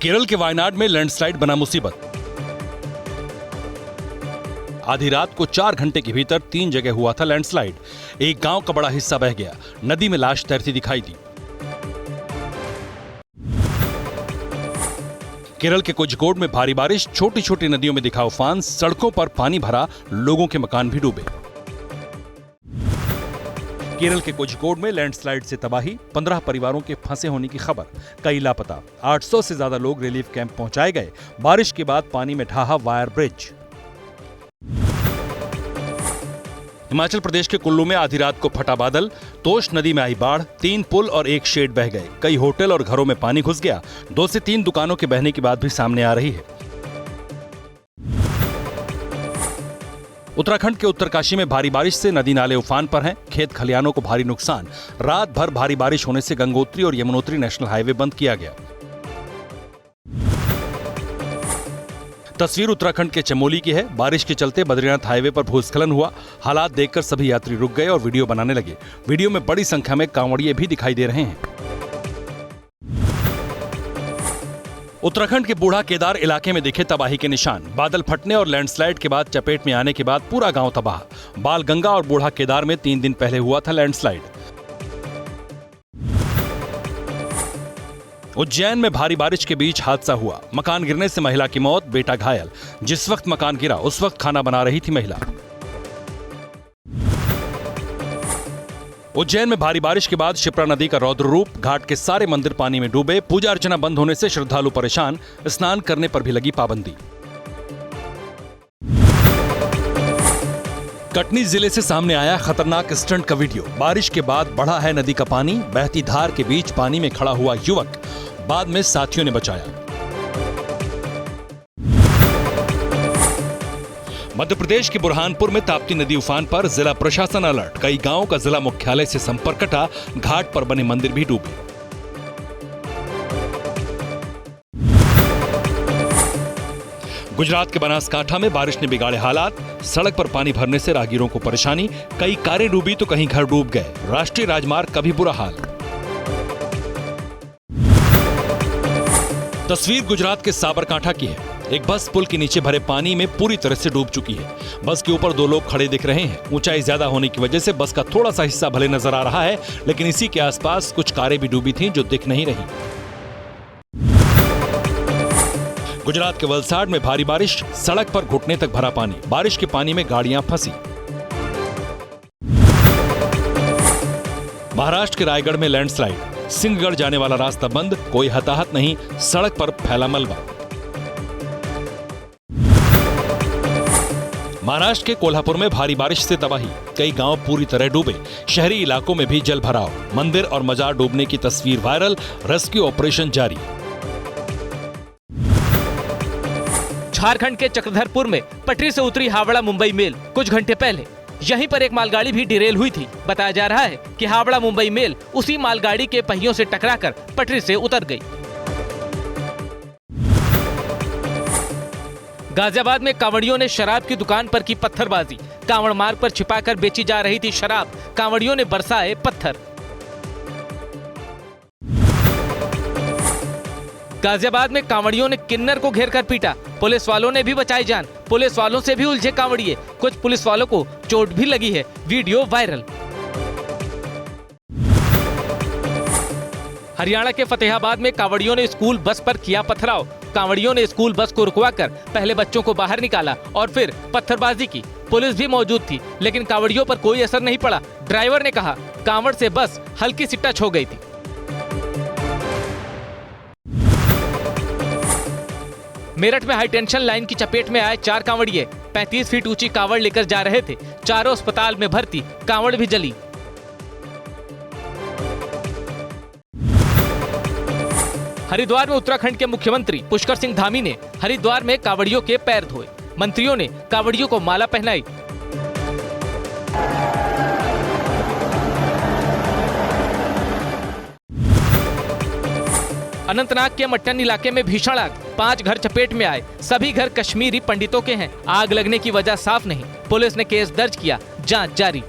केरल के वायनाड में लैंडस्लाइड बना मुसीबत। आधी रात को 4 घंटे के भीतर 3 जगह हुआ था लैंडस्लाइड। एक गांव का बड़ा हिस्सा बह गया। नदी में लाश तैरती दिखाई दी। केरल के कोझिकोड में भारी बारिश, छोटी छोटी नदियों में दिखा उफान, सड़कों पर पानी भरा, लोगों के मकान भी डूबे। केरल के कोझिकोड में लैंडस्लाइड से तबाही, 15 परिवारों के फंसे होने की खबर, कई लापता। 800 से ज्यादा लोग रिलीफ कैंप पहुंचाए गए। बारिश के बाद पानी में ढहा वायर ब्रिज। हिमाचल प्रदेश के कुल्लू में आधी रात को फटा बादल, तोश नदी में आई बाढ़, 3 पुल और 1 शेड बह गए। कई होटल और घरों में पानी घुस गया। 2 से 3 दुकानों के बहने की बात भी सामने आ रही है। उत्तराखंड के उत्तरकाशी में भारी बारिश से नदी नाले उफान पर हैं। खेत खलिहानों को भारी नुकसान। रात भर भारी बारिश होने से गंगोत्री और यमुनोत्री नेशनल हाईवे बंद किया गया। तस्वीर उत्तराखंड के चमोली की है। बारिश के चलते बद्रीनाथ हाईवे पर भूस्खलन हुआ। हालात देखकर सभी यात्री रुक गए और वीडियो बनाने लगे। वीडियो में बड़ी संख्या में कांवड़िए भी दिखाई दे रहे हैं। उत्तराखंड के बूढ़ा केदार इलाके में दिखे तबाही के निशान। बादल फटने और लैंडस्लाइड के बाद चपेट में आने के बाद पूरा गांव तबाह। बालगंगा और बूढ़ा केदार में 3 दिन पहले हुआ था लैंडस्लाइड। उज्जैन में भारी बारिश के बीच हादसा हुआ। मकान गिरने से महिला की मौत, बेटा घायल। जिस वक्त मकान गिरा उस वक्त खाना बना रही थी महिला। उज्जैन में भारी बारिश के बाद शिप्रा नदी का रौद्र रूप, घाट के सारे मंदिर पानी में डूबे। पूजा अर्चना बंद होने से श्रद्धालु परेशान। स्नान करने पर भी लगी पाबंदी। कटनी जिले से सामने आया खतरनाक स्टंट का वीडियो। बारिश के बाद बढ़ा है नदी का पानी। बहती धार के बीच पानी में खड़ा हुआ युवक, बाद में साथियों ने बचाया। मध्य प्रदेश के बुरहानपुर में ताप्ती नदी उफान पर, जिला प्रशासन अलर्ट। कई गांवों का जिला मुख्यालय से संपर्क कटा। घाट पर बने मंदिर भी डूबे। गुजरात के बनासकांठा में बारिश ने बिगाड़े हालात। सड़क पर पानी भरने से राहगीरों को परेशानी। कई कारें डूबी तो कहीं घर डूब गए। राष्ट्रीय राजमार्ग का भी बुरा हाल। तस्वीर गुजरात के साबरकांठा की है। एक बस पुल के नीचे भरे पानी में पूरी तरह से डूब चुकी है। बस के ऊपर 2 लोग खड़े दिख रहे हैं। ऊंचाई ज्यादा होने की वजह से बस का थोड़ा सा हिस्सा भले नजर आ रहा है, लेकिन इसी के आसपास कुछ कारें भी डूबी थीं जो दिख नहीं रही। गुजरात के वलसाड में भारी बारिश, सड़क पर घुटने तक भरा पानी। बारिश के पानी में गाड़ियां फंसी। महाराष्ट्र के रायगढ़ में लैंडस्लाइड, सिंहगढ़ जाने वाला रास्ता बंद, कोई हताहत नहीं, सड़क पर फैला मलबा। महाराष्ट्र के कोल्हापुर में भारी बारिश से तबाही, कई गांव पूरी तरह डूबे। शहरी इलाकों में भी जल भराव, मंदिर और मजार डूबने की तस्वीर वायरल, रेस्क्यू ऑपरेशन जारी। झारखंड के चक्रधरपुर में पटरी से उतरी हावड़ा मुंबई मेल कुछ घंटे पहले। यहीं पर एक मालगाड़ी भी डिरेल हुई थी। बताया जा रहा है कि हावड़ा मुंबई मेल उसी मालगाड़ी के पहियों से टकराकर पटरी से उतर गई। गाजियाबाद में कांवड़ियों ने शराब की दुकान पर की पत्थरबाजी। कांवड़ मार्ग पर छिपाकर बेची जा रही थी शराब। कांवड़ियों ने बरसाए पत्थर। गाजियाबाद में कांवड़ियों ने किन्नर को घेर कर पीटा। पुलिस वालों ने भी बचाई जान। पुलिस वालों से भी उलझे कांवड़िए। कुछ पुलिस वालों को चोट भी लगी है। Video viral. हरियाणा के फतेहाबाद में कांवड़ियों ने स्कूल बस पर किया पथराव। कांवड़ियों ने स्कूल बस को रुकवाकर पहले बच्चों को बाहर निकाला और फिर पत्थरबाजी की। पुलिस भी मौजूद थी, लेकिन कांवड़ियों पर कोई असर नहीं पड़ा। ड्राइवर ने कहा कांवड़ से बस हल्की सी टच हो गई थी। मेरठ में हाई टेंशन लाइन की चपेट में आए 4 कांवड़िए। 35 फीट ऊंची कांवड़ लेकर जा रहे थे। चारों अस्पताल में भर्ती, कांवड़ भी जली। हरिद्वार में उत्तराखंड के मुख्यमंत्री पुष्कर सिंह धामी ने हरिद्वार में कांवड़ियों के पैर धोए। मंत्रियों ने कांवड़ियों को माला पहनाई। अनंतनाग के मट्टन इलाके में भीषण आग, 5 घर चपेट में आए। सभी घर कश्मीरी पंडितों के हैं। आग लगने की वजह साफ नहीं। पुलिस ने केस दर्ज किया, जांच जारी।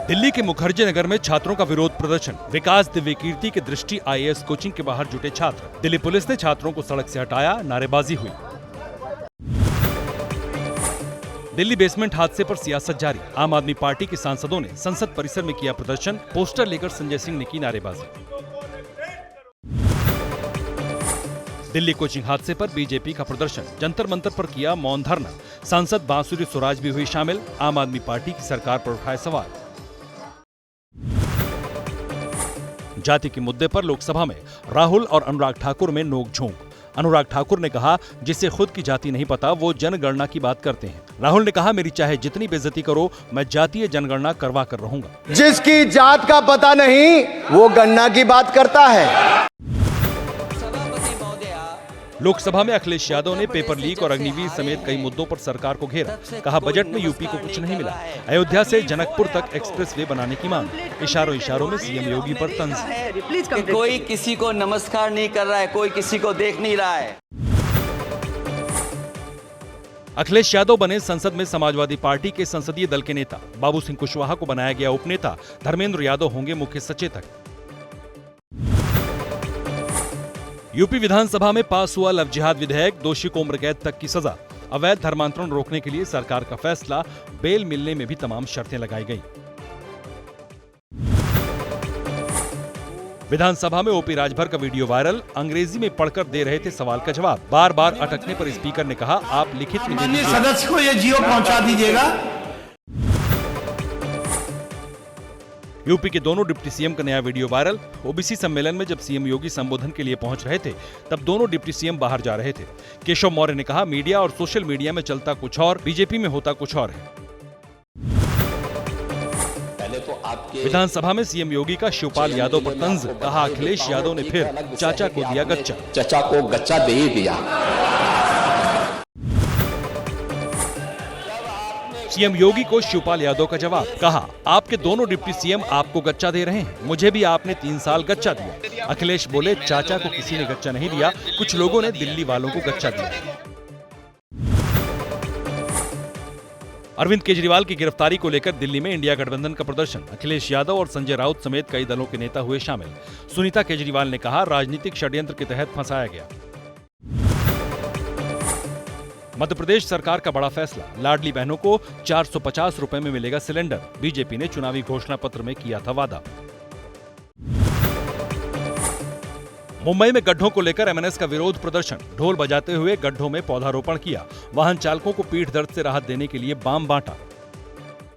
दिल्ली के मुखर्जी नगर में छात्रों का विरोध प्रदर्शन। विकास दिव्य कीर्ति के दृष्टि आईएएस कोचिंग के बाहर जुटे छात्र। दिल्ली पुलिस ने छात्रों को सड़क से हटाया, नारेबाजी हुई। दिल्ली बेसमेंट हादसे पर सियासत जारी। आम आदमी पार्टी के सांसदों ने संसद परिसर में किया प्रदर्शन। पोस्टर लेकर संजय सिंह ने की नारेबाजी। दिल्ली कोचिंग हादसे पर बीजेपी का प्रदर्शन। जंतर मंतर पर किया मौन धरना। सांसद बांसुरी स्वराज भी हुई शामिल। आम आदमी पार्टी की सरकार पर उठाए सवाल। जाति के मुद्दे पर लोकसभा में राहुल और अनुराग ठाकुर में नोकझोंक। अनुराग ठाकुर ने कहा, जिसे खुद की जाति नहीं पता वो जनगणना की बात करते हैं। राहुल ने कहा, मेरी चाहे जितनी बेइज्जती करो, मैं जातीय जनगणना करवा कर रहूंगा। जिसकी जात का पता नहीं वो गणना की बात करता है। लोकसभा में अखिलेश यादव ने पेपर लीक और अग्निवीर समेत कई मुद्दों पर सरकार को घेरा। कहा, बजट में यूपी को कुछ नहीं मिला। अयोध्या से जनकपुर तक एक्सप्रेसवे बनाने की मांग। इशारों इशारों में सीएम योगी पर तंज। कोई किसी को नमस्कार नहीं कर रहा है, कोई किसी को देख नहीं रहा है। अखिलेश यादव बने संसद में समाजवादी पार्टी के संसदीय दल के नेता। बाबू सिंह कुशवाहा को बनाया गया उपनेता। धर्मेंद्र यादव होंगे मुख्य सचेतक। यूपी विधानसभा में पास हुआ लव जिहाद विधेयक। दोषी को उम्र कैद तक की सजा। अवैध धर्मांतरण रोकने के लिए सरकार का फैसला। बेल मिलने में भी तमाम शर्तें लगाई गईं। विधानसभा में ओपी राजभर का वीडियो वायरल। अंग्रेजी में पढ़कर दे रहे थे सवाल का जवाब। बार बार अटकने पर स्पीकर ने कहा, आप लिखित में दे दीजिए। सदस्य को ये जियो पहुंचा दीजिएगा। यूपी के दोनों डिप्टी सीएम का नया वीडियो वायरल। ओबीसी सम्मेलन में जब सीएम योगी संबोधन के लिए पहुंच रहे थे, तब दोनों डिप्टी सीएम बाहर जा रहे थे। केशव मौर्य ने कहा, मीडिया और सोशल मीडिया में चलता कुछ और, बीजेपी में होता कुछ और है। विधानसभा में सीएम योगी का शिवपाल यादव पर तंज। कहा, अखिलेश यादव ने फिर चाचा को दिया गच्चा। चाचा को गच्चा दे ही दिया। सीएम योगी को शिवपाल यादव का जवाब। कहा, आपके दोनों डिप्टी सीएम आपको गच्चा दे रहे हैं, मुझे भी आपने 3 साल गच्चा दिया। अखिलेश बोले, चाचा को किसी ने गच्चा नहीं दिया, कुछ लोगों ने दिल्ली वालों को गच्चा दिया। अरविंद केजरीवाल की गिरफ्तारी को लेकर दिल्ली में इंडिया गठबंधन का प्रदर्शन। अखिलेश यादव और संजय राउत समेत कई दलों के नेता हुए शामिल। सुनीता केजरीवाल ने कहा, राजनीतिक षड्यंत्र के तहत फंसाया गया। मध्य प्रदेश सरकार का बड़ा फैसला। लाडली बहनों को 450 रुपए में मिलेगा सिलेंडर। बीजेपी ने चुनावी घोषणा पत्र में किया था वादा। मुंबई में गड्ढों को लेकर एमएनएस का विरोध प्रदर्शन। ढोल बजाते हुए गड्ढों में पौधारोपण किया। वाहन चालकों को पीठ दर्द से राहत देने के लिए बाम बांटा।